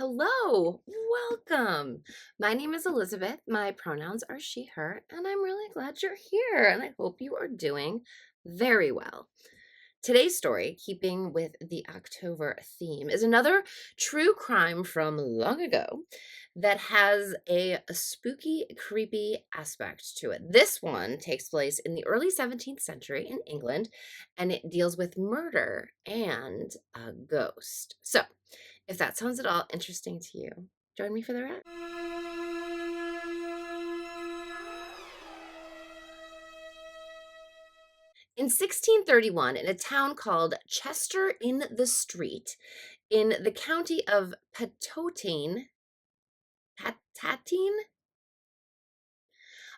Hello, welcome. My name is Elizabeth. My pronouns are she, her, and I'm really glad you're here. And I hope you are doing very well. Today's story, keeping with the October theme, is another true crime from long ago that has a spooky, creepy aspect to it. This one takes place in the early 17th century in England, and it deals with murder and a ghost. So, if that sounds at all interesting to you, join me for the ride. In 1631, in a town called Chester in the Street, in the county of Patatine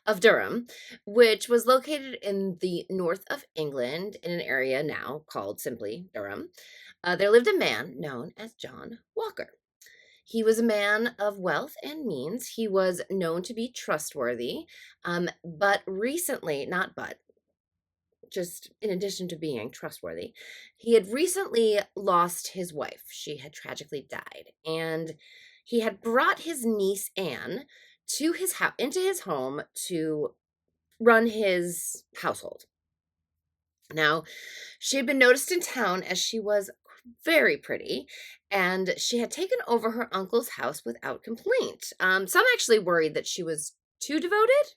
of Durham, which was located in the north of England in an area now called simply Durham, there lived a man known as John Walker. He was a man of wealth and means. He was known to be trustworthy, but recently, not but, just in addition to being trustworthy, he had recently lost his wife. She had tragically died, and he had brought his niece Anne to his house, into his home to run his household. Now, she had been noticed in town as she was very pretty, and she had taken over her uncle's house without complaint. Some actually worried that she was too devoted,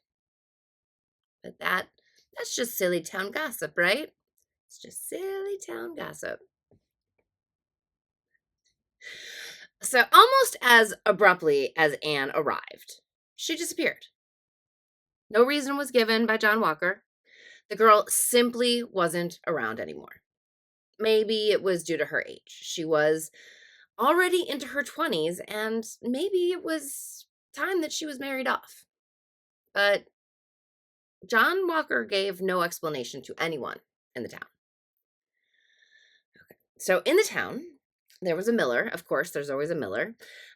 but that's just silly town gossip, right? It's just silly town gossip. So, almost as abruptly as Anne arrived, she disappeared. No reason was given by John Walker. The girl simply wasn't around anymore. Maybe it was due to her age. She was already into her 20s, and maybe it was time that she was married off. But John Walker gave no explanation to anyone in the town. So, in the town, there was a miller. Of course, there's always a miller.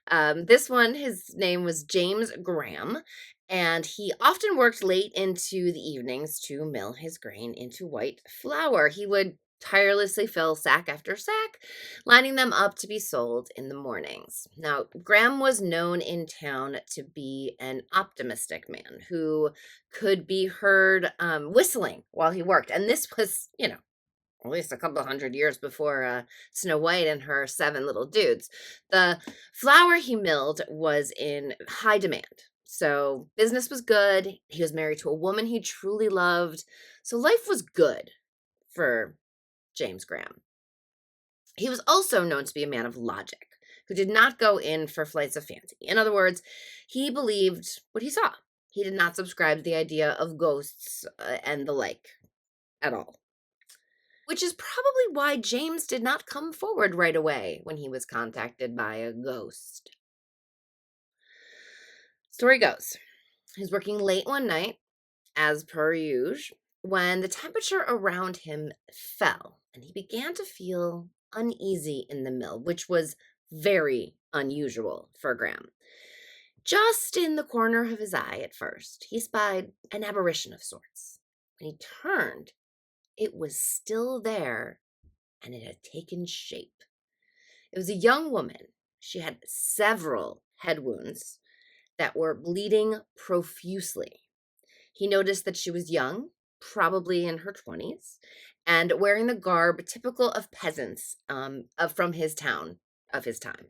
This one, his name was James Graham, and he often worked late into the evenings to mill his grain into white flour. He would tirelessly fill sack after sack, lining them up to be sold in the mornings. Now, Graham was known in town to be an optimistic man who could be heard whistling while he worked. And this was, at least a couple hundred years before Snow White and her seven little dudes. The flour he milled was in high demand. So business was good. He was married to a woman he truly loved. So life was good for James Graham. He was also known to be a man of logic who did not go in for flights of fancy. In other words, he believed what he saw. He did not subscribe to the idea of ghosts and the like at all. Which is probably why James did not come forward right away when he was contacted by a ghost. Story goes, he was working late one night, as per usual, when the temperature around him fell and he began to feel uneasy in the mill, which was very unusual for Graham. Just in the corner of his eye at first, he spied an apparition of sorts. When he turned, it was still there and it had taken shape. It was a young woman. She had several head wounds that were bleeding profusely. He noticed that she was young, probably in her 20s, and wearing the garb typical of peasants from his town of his time.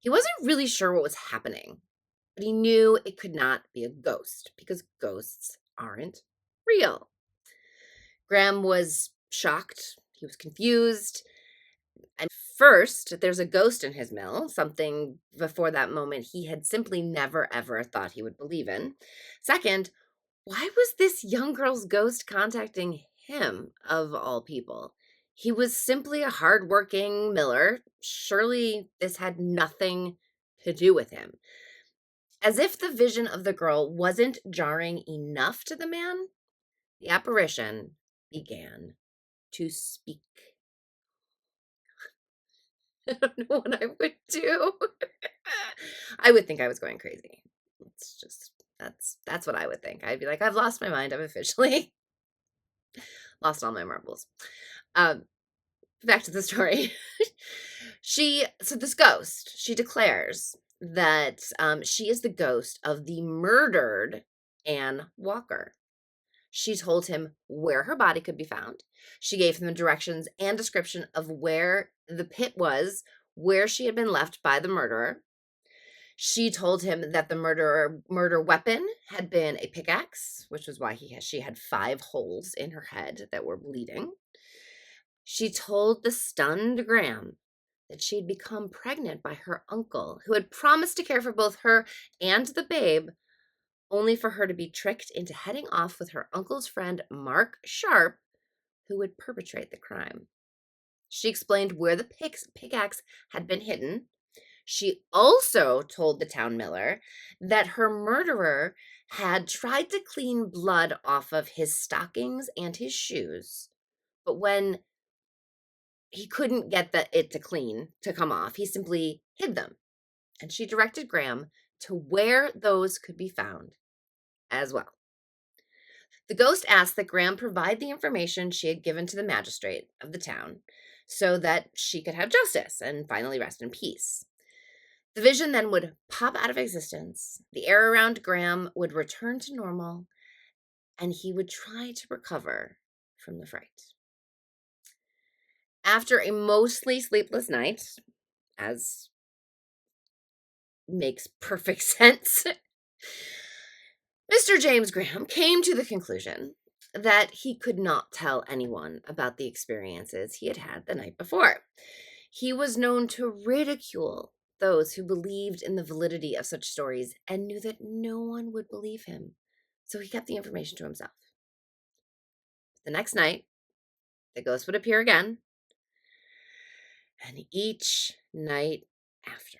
He wasn't really sure what was happening, but he knew it could not be a ghost because ghosts aren't real. Graham was shocked. He was confused. And first, there's a ghost in his mill, something before that moment he had simply never ever thought he would believe in. Second, why was this young girl's ghost contacting him of all people? He was simply a hardworking miller. Surely this had nothing to do with him. As if the vision of the girl wasn't jarring enough to the man, the apparition began to speak. I don't know what I would do. I would think I was going crazy. It's just that's what I would think. I'd be like, I've lost my mind. I've officially lost all my marbles. Um, Back to the story. This ghost, she declares that she is the ghost of the murdered Anne Walker. She told him where her body could be found. She gave him the directions and description of where the pit was, where she had been left by the murderer. She told him that the murder weapon had been a pickaxe, which was why she had 5 holes in her head that were bleeding. She told the stunned Graham that she had become pregnant by her uncle, who had promised to care for both her and the babe, only for her to be tricked into heading off with her uncle's friend, Mark Sharp, who would perpetrate the crime. She explained where the pickaxe had been hidden. She also told the town miller that her murderer had tried to clean blood off of his stockings and his shoes, but when he couldn't get it to come off, he simply hid them. And she directed Graham to where those could be found as well. The ghost asked that Graham provide the information she had given to the magistrate of the town so that she could have justice and finally rest in peace. The vision then would pop out of existence. The air around Graham would return to normal, and he would try to recover from the fright. After a mostly sleepless night, as makes perfect sense, Mr. James Graham came to the conclusion that he could not tell anyone about the experiences he had had the night before. He was known to ridicule those who believed in the validity of such stories and knew that no one would believe him, so he kept the information to himself. The next night, the ghost would appear again, and each night after,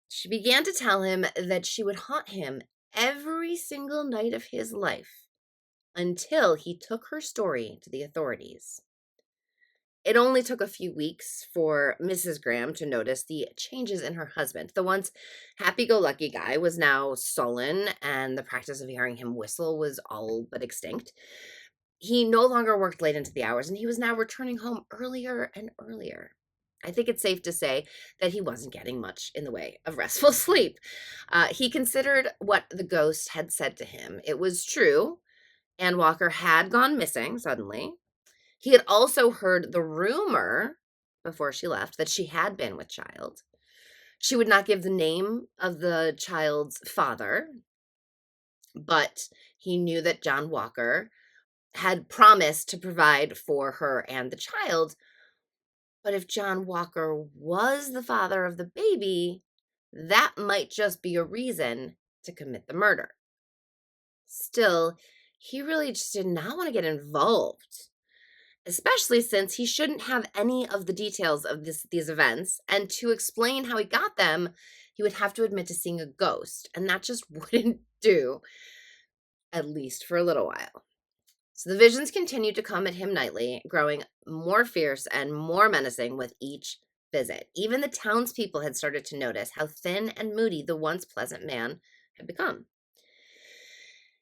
she began to tell him that she would haunt him every single night of his life until he took her story to the authorities. It only took a few weeks for Mrs. Graham to notice the changes in her husband. The once happy-go-lucky guy was now sullen, and the practice of hearing him whistle was all but extinct. He no longer worked late into the hours, and he was now returning home earlier and earlier. I think it's safe to say that he wasn't getting much in the way of restful sleep. He considered what the ghost had said to him. It was true. Anne Walker had gone missing suddenly. He had also heard the rumor before she left that she had been with child. She would not give the name of the child's father, but he knew that John Walker had promised to provide for her and the child. But if John Walker was the father of the baby, that might just be a reason to commit the murder. Still, he really just did not want to get involved, especially since he shouldn't have any of the details of these events. And to explain how he got them, he would have to admit to seeing a ghost, and that just wouldn't do, at least for a little while. So the visions continued to come at him nightly, growing more fierce and more menacing with each visit. Even the townspeople had started to notice how thin and moody the once pleasant man had become.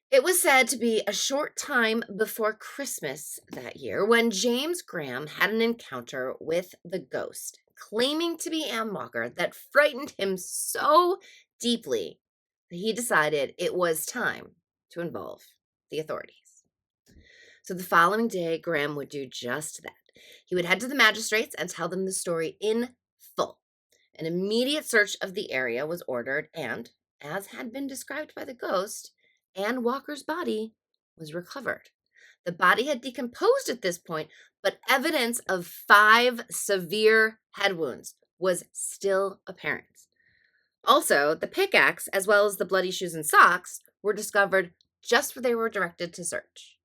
It was said to be a short time before Christmas that year when James Graham had an encounter with the ghost, claiming to be Anne Walker, that frightened him so deeply that he decided it was time to involve the authorities. So the following day, Graham would do just that. He would head to the magistrates and tell them the story in full. An immediate search of the area was ordered, and, as had been described by the ghost, Anne Walker's body was recovered. The body had decomposed at this point, but evidence of 5 severe head wounds was still apparent. Also, the pickaxe, as well as the bloody shoes and socks, were discovered just where they were directed to search.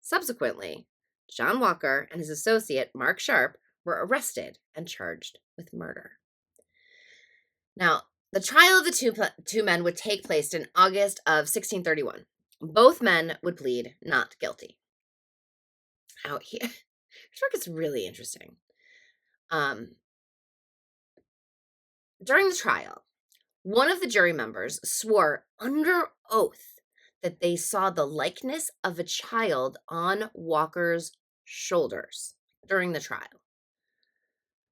Subsequently, John Walker and his associate, Mark Sharp, were arrested and charged with murder. Now, the trial of the two men would take place in August of 1631. Both men would plead not guilty. Now, here's where it gets really interesting. During the trial, one of the jury members swore under oath that they saw the likeness of a child on Walker's shoulders during the trial.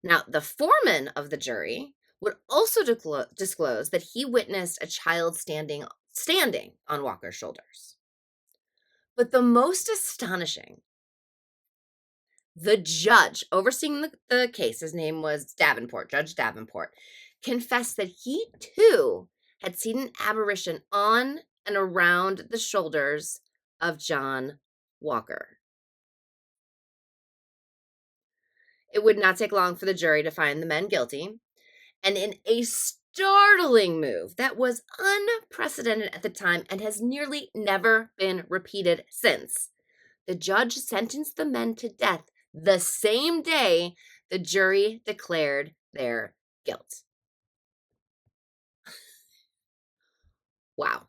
Now, the foreman of the jury would also disclose that he witnessed a child standing on Walker's shoulders. But the most astonishing, the judge overseeing the case, his name was Davenport, Judge Davenport, confessed that he too had seen an apparition on and around the shoulders of John Walker. It would not take long for the jury to find the men guilty, and in a startling move that was unprecedented at the time and has nearly never been repeated since, the judge sentenced the men to death the same day the jury declared their guilt. Wow.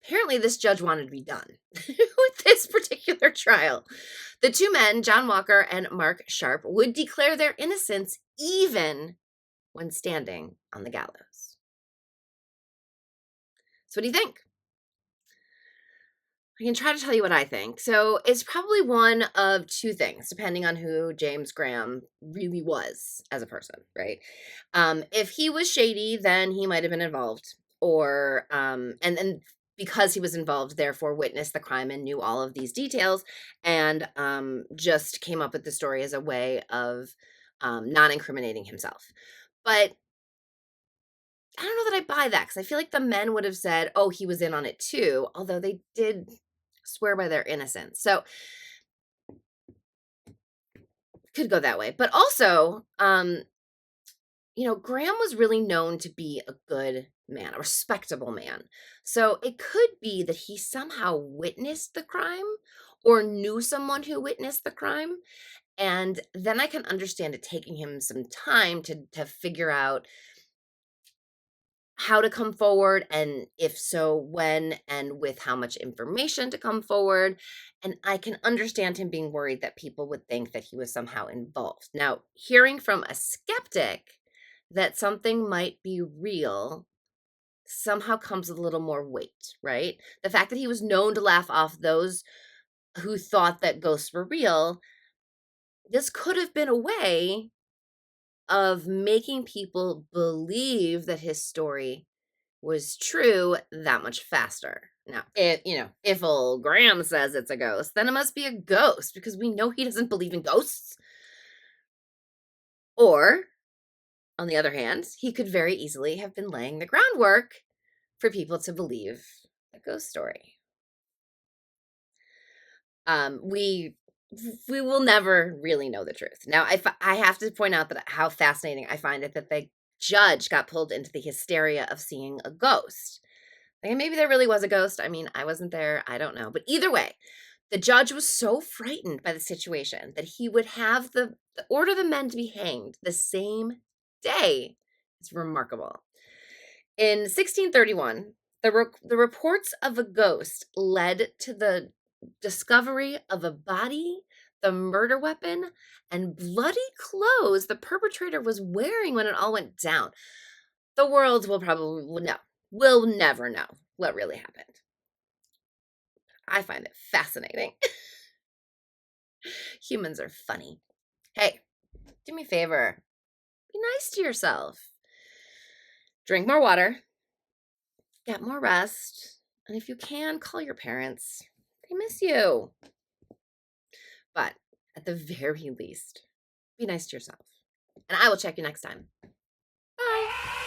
Apparently, this judge wanted to be done with this particular trial. The two men, John Walker and Mark Sharp, would declare their innocence even when standing on the gallows. So, what do you think? I can try to tell you what I think. So, it's probably one of two things, depending on who James Graham really was as a person, right? If he was shady, then he might have been involved, or and because he was involved, therefore witnessed the crime and knew all of these details, and just came up with the story as a way of non incriminating himself. But I don't know that I buy that because I feel like the men would have said, oh, he was in on it too, although they did swear by their innocence. So could go that way. But also, Graham was really known to be a good man, a respectable man. So it could be that he somehow witnessed the crime or knew someone who witnessed the crime. And then I can understand it taking him some time to figure out how to come forward, and if so, when and with how much information to come forward. And I can understand him being worried that people would think that he was somehow involved. Now, hearing from a skeptic that something might be real somehow comes with a little more weight, right? The fact that he was known to laugh off those who thought that ghosts were real, this could have been a way of making people believe that his story was true that much faster. Now, if old Graham says it's a ghost, then it must be a ghost because we know he doesn't believe in ghosts. Or, on the other hand, he could very easily have been laying the groundwork for people to believe a ghost story. We will never really know the truth. Now, I have to point out that how fascinating I find it that the judge got pulled into the hysteria of seeing a ghost. And maybe there really was a ghost. I mean, I wasn't there. I don't know. But either way, the judge was so frightened by the situation that he would have the order the men to be hanged the same day. It's remarkable. In 1631, the reports of a ghost led to the discovery of a body, the murder weapon, and bloody clothes the perpetrator was wearing when it all went down. The world will probably know. We'll never know what really happened. I find it fascinating. Humans are funny. Hey, do me a favor. Be nice to yourself. Drink more water. Get more rest. And if you can, call your parents. They miss you. But at the very least, be nice to yourself. And I will check you next time. Bye.